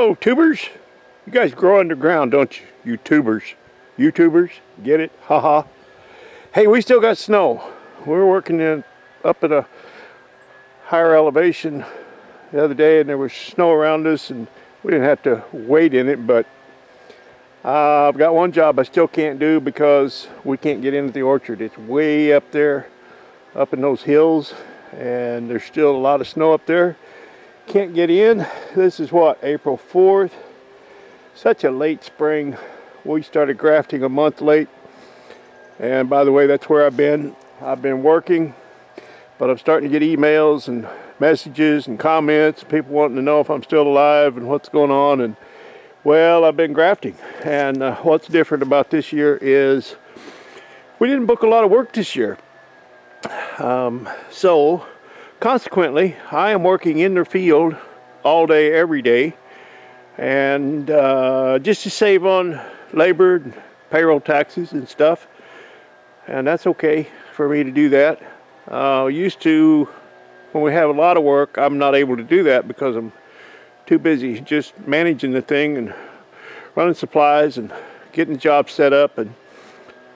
Hello, tubers. You guys grow underground, don't you? You tubers. YouTubers, get it? Haha. Hey, we still got snow. We're working up at a higher elevation the other day, and there was snow around us, and we didn't have to wait in it, but I've got one job I still can't do because we can't get into the orchard. It's way up there, up in those hills, and there's still a lot of snow up there. Can't get in. This is what, April 4th? Such a late spring. We started grafting a month late, and by the way, that's where I've been working, but I'm starting to get emails and messages and comments, people wanting to know if I'm still alive and what's going on. And well, I've been grafting, and what's different about this year is we didn't book a lot of work this year. So consequently, I am working in the field all day, every day, and just to save on labor and payroll taxes and stuff, and that's okay for me to do that. Used to, when we have a lot of work, I'm not able to do that because I'm too busy just managing the thing and running supplies and getting the job set up, and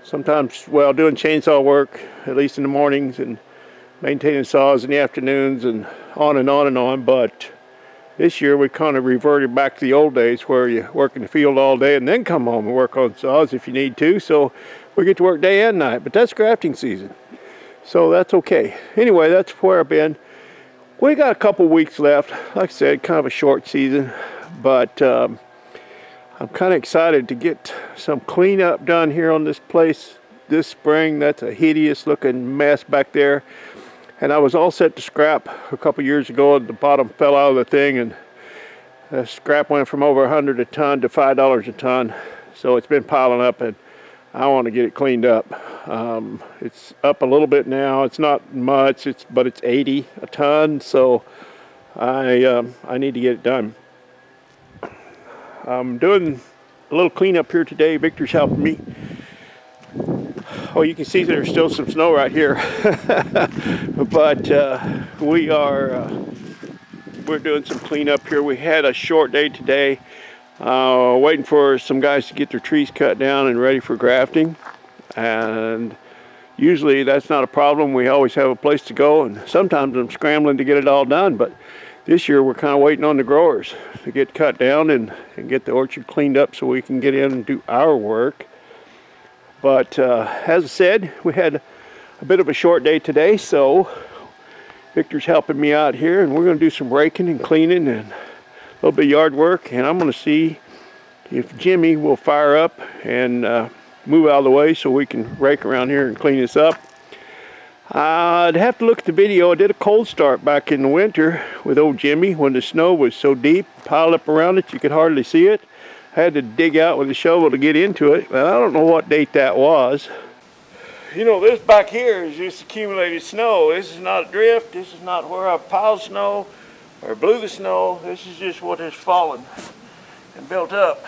sometimes, well, doing chainsaw work, at least in the mornings, and maintaining saws in the afternoons, and on and on and on. But this year we kind of reverted back to the old days where you work in the field all day and then come home and work on saws if you need to. So we get to work day and night, but that's grafting season, so that's okay. Anyway, that's where I've been. We got a couple weeks left. Like I said, kind of a short season, but I'm kind of excited to get some cleanup done here on this place this spring. That's a hideous looking mess back there, and I was all set to scrap a couple years ago, and the bottom fell out of the thing, and the scrap went from over $100 a ton to $5 a ton. So it's been piling up, and I want to get it cleaned up. It's up a little bit now. It's not much, but it's 80 a ton, so I need to get it done. I'm doing a little cleanup here today. Victor's helping me. Oh, you can see there's still some snow right here, but we're doing some cleanup here. We had a short day today. Waiting for some guys to get their trees cut down and ready for grafting, and usually that's not a problem. We always have a place to go, and sometimes I'm scrambling to get it all done, but this year we're kind of waiting on the growers to get cut down and get the orchard cleaned up so we can get in and do our work. But as I said, we had a bit of a short day today, so Victor's helping me out here, and we're going to do some raking and cleaning and a little bit of yard work, and I'm going to see if Jimmy will fire up and move out of the way so we can rake around here and clean this up. I'd have to look at the video. I did a cold start back in the winter with old Jimmy when the snow was so deep, piled up around it, you could hardly see it. I had to dig out with a shovel to get into it, but I don't know what date that was. You know, this back here is just accumulated snow. This is not a drift. This is not where I piled snow or blew the snow. This is just what has fallen and built up.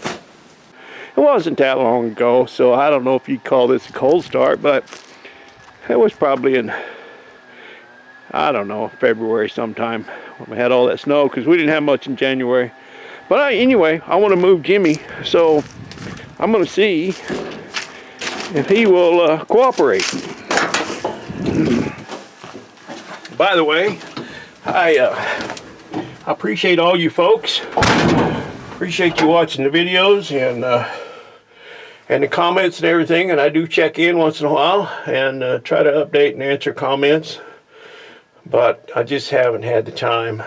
It wasn't that long ago, so I don't know if you'd call this a cold start, but it was probably in, I don't know, February sometime when we had all that snow, because we didn't have much in January. But anyway, I want to move Jimmy, so I'm going to see if he will cooperate. By the way, I appreciate all you folks. Appreciate you watching the videos and the comments and everything. And I do check in once in a while and try to update and answer comments. But I just haven't had the time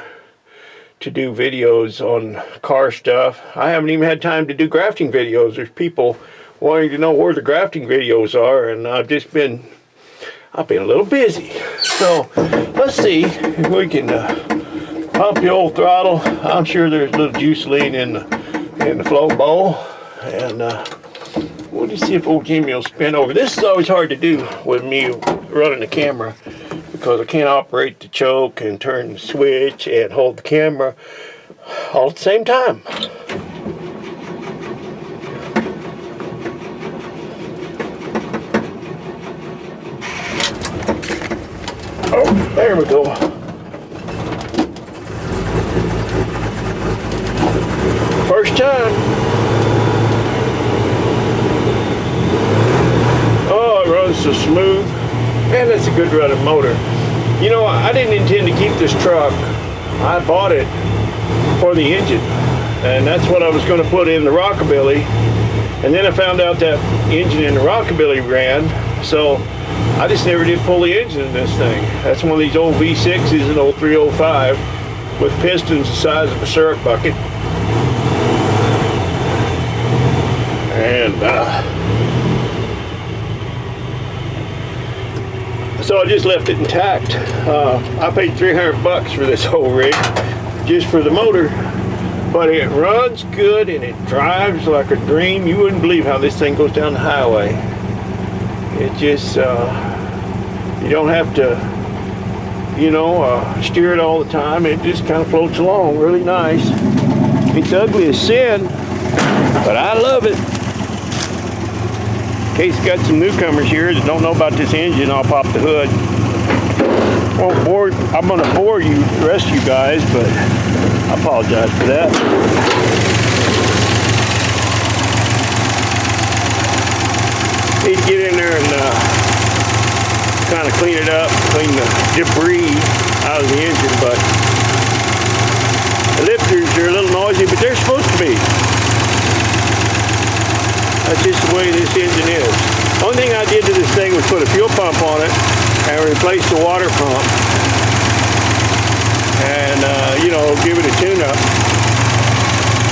to do videos on car stuff. I haven't even had time to do grafting videos. There's people wanting to know where the grafting videos are, and I've been a little busy. So let's see if we can pump the old throttle. I'm sure there's a little juice lean in the float bowl, and we'll just see if old Jimmy will spin over. This is always hard to do with me running the camera, because I can't operate the choke and turn the switch and hold the camera all at the same time. Oh, there we go. First time. Oh, it runs so smooth. Man, that's a good running motor. You know, I didn't intend to keep this truck. I bought it for the engine. And that's what I was going to put in the Rockabilly. And then I found out that engine in the Rockabilly ran. So I just never did pull the engine in this thing. That's one of these old V6s, an old 305 with pistons the size of a syrup bucket. And so I just left it intact. I paid $300 for this whole rig, just for the motor. But it runs good and it drives like a dream. You wouldn't believe how this thing goes down the highway. It just, you don't have to, you know, steer it all the time. It just kind of floats along really nice. It's ugly as sin, but I love it. In case you got some newcomers here that don't know about this engine, I'll pop the hood. Won't bore, I'm going to bore you, the rest of you guys, but I apologize for that. Need to get in there and kind of clean it up, clean the debris out of the engine, but the lifters are a little noisy, but they're supposed to be. That's just the way this engine is. Only thing I did to this thing was put a fuel pump on it and replace the water pump. And, you know, give it a tune-up.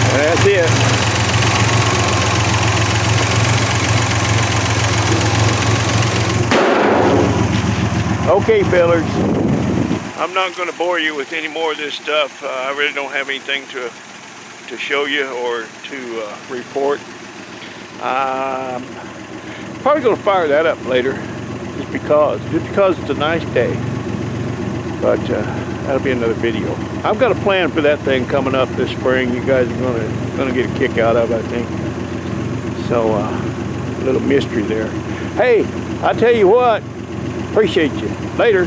And that's it. Okay, fellers. I'm not going to bore you with any more of this stuff. I really don't have anything to show you or to report. Probably going to fire that up later, just because it's a nice day. But that'll be another video. I've got a plan for that thing coming up this spring. You guys are gonna get a kick out of, I think. So a little mystery there. Hey, I tell you what, appreciate you. Later.